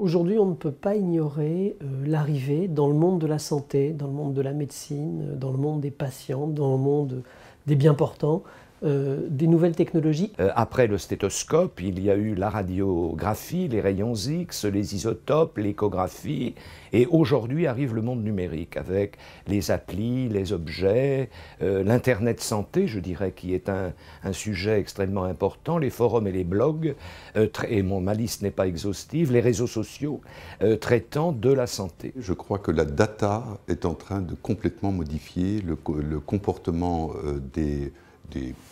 Aujourd'hui, on ne peut pas ignorer l'arrivée dans le monde de la santé, dans le monde de la médecine, dans le monde des patients, dans le monde des biens portants, des nouvelles technologies. Après le stéthoscope, il y a eu la radiographie, les rayons X, les isotopes, l'échographie, et aujourd'hui arrive le monde numérique avec les applis, les objets, l'Internet santé, je dirais, qui est un sujet extrêmement important, les forums et les blogs, et ma liste n'est pas exhaustive, les réseaux sociaux traitant de la santé. Je crois que la data est en train de complètement modifier le comportement des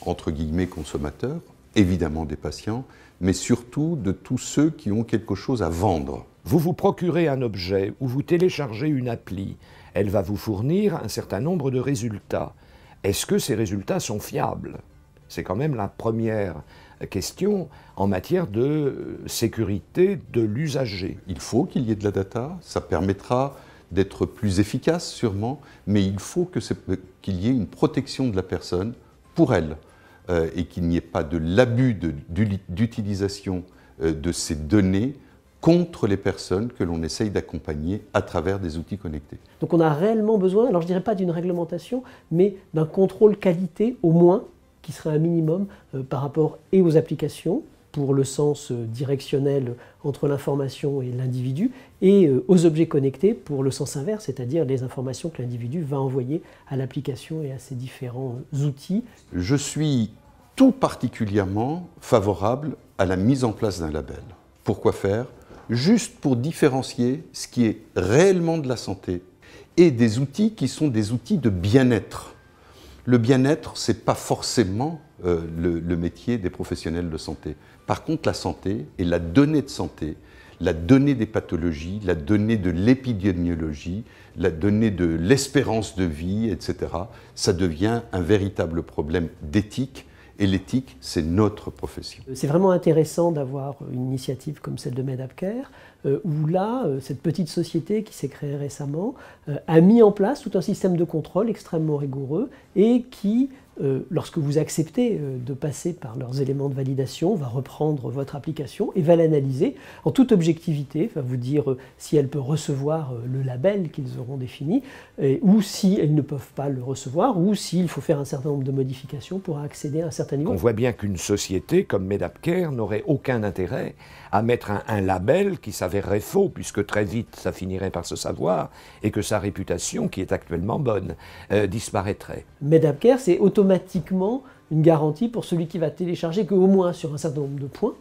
entre guillemets consommateurs, évidemment des patients, mais surtout de tous ceux qui ont quelque chose à vendre. Vous vous procurez un objet ou vous téléchargez une appli, elle va vous fournir un certain nombre de résultats. Est-ce que ces résultats sont fiables? C'est quand même la première question en matière de sécurité de l'usager. Il faut qu'il y ait de la data, ça permettra d'être plus efficace sûrement, mais il faut qu'il y ait une protection de la personne pour elle, et qu'il n'y ait pas de l'abus d'utilisation de ces données contre les personnes que l'on essaye d'accompagner à travers des outils connectés. Donc on a réellement besoin, alors je ne dirais pas d'une réglementation, mais d'un contrôle qualité au moins, qui serait un minimum par rapport et aux applications, pour le sens directionnel entre l'information et l'individu, et aux objets connectés pour le sens inverse, c'est-à-dire les informations que l'individu va envoyer à l'application et à ses différents outils. Je suis tout particulièrement favorable à la mise en place d'un label. Pourquoi faire? Juste pour différencier ce qui est réellement de la santé et des outils qui sont des outils de bien-être. Le bien-être, ce n'est pas forcément le métier des professionnels de santé. Par contre, la santé et la donnée de santé, la donnée des pathologies, la donnée de l'épidémiologie, la donnée de l'espérance de vie, etc., ça devient un véritable problème d'éthique. Et l'éthique, c'est notre profession. C'est vraiment intéressant d'avoir une initiative comme celle de Medapcare, où là, cette petite société qui s'est créée récemment a mis en place tout un système de contrôle extrêmement rigoureux et qui, lorsque vous acceptez de passer par leurs éléments de validation, va reprendre votre application et va l'analyser en toute objectivité, va vous dire si elle peut recevoir le label qu'ils auront défini, ou si elles ne peuvent pas le recevoir, ou s'il faut faire un certain nombre de modifications pour accéder à un certain niveau. On voit bien qu'une société comme Medapcare n'aurait aucun intérêt à mettre un label qui s'avérerait faux, puisque très vite ça finirait par se savoir, et que sa réputation, qui est actuellement bonne, disparaîtrait. Medapcare, c'est automatiquement une garantie pour celui qui va télécharger qu'au moins sur un certain nombre de points,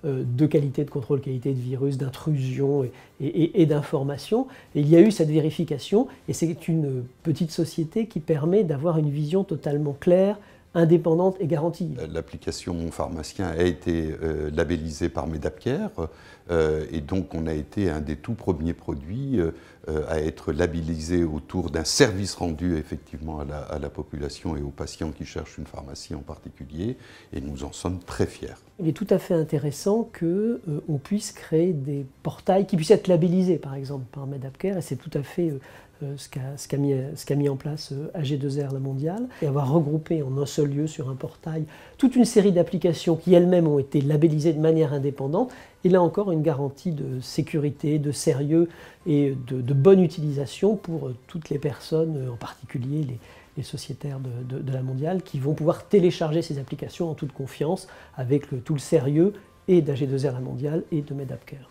de qualité de contrôle, qualité de virus, d'intrusion et d'information. Il y a eu cette vérification, et c'est une petite société qui permet d'avoir une vision totalement claire, indépendante et garantie. L'application Mon Pharmacien a été labellisée par Medapcare, et donc on a été un des tout premiers produits à être labellisé autour d'un service rendu effectivement à la population et aux patients qui cherchent une pharmacie en particulier, et nous en sommes très fiers. Il est tout à fait intéressant qu'on puisse créer des portails qui puissent être labellisés par exemple par Medapcare, et c'est tout à fait ce qu'a mis en place AG2R La Mondiale, et avoir regroupé en un seul lieu sur un portail toute une série d'applications qui elles-mêmes ont été labellisées de manière indépendante, et là encore une garantie de sécurité, de sérieux et de bonne utilisation pour toutes les personnes, en particulier les sociétaires de La Mondiale, qui vont pouvoir télécharger ces applications en toute confiance avec tout le sérieux et d'AG2R La Mondiale et de Medapcare.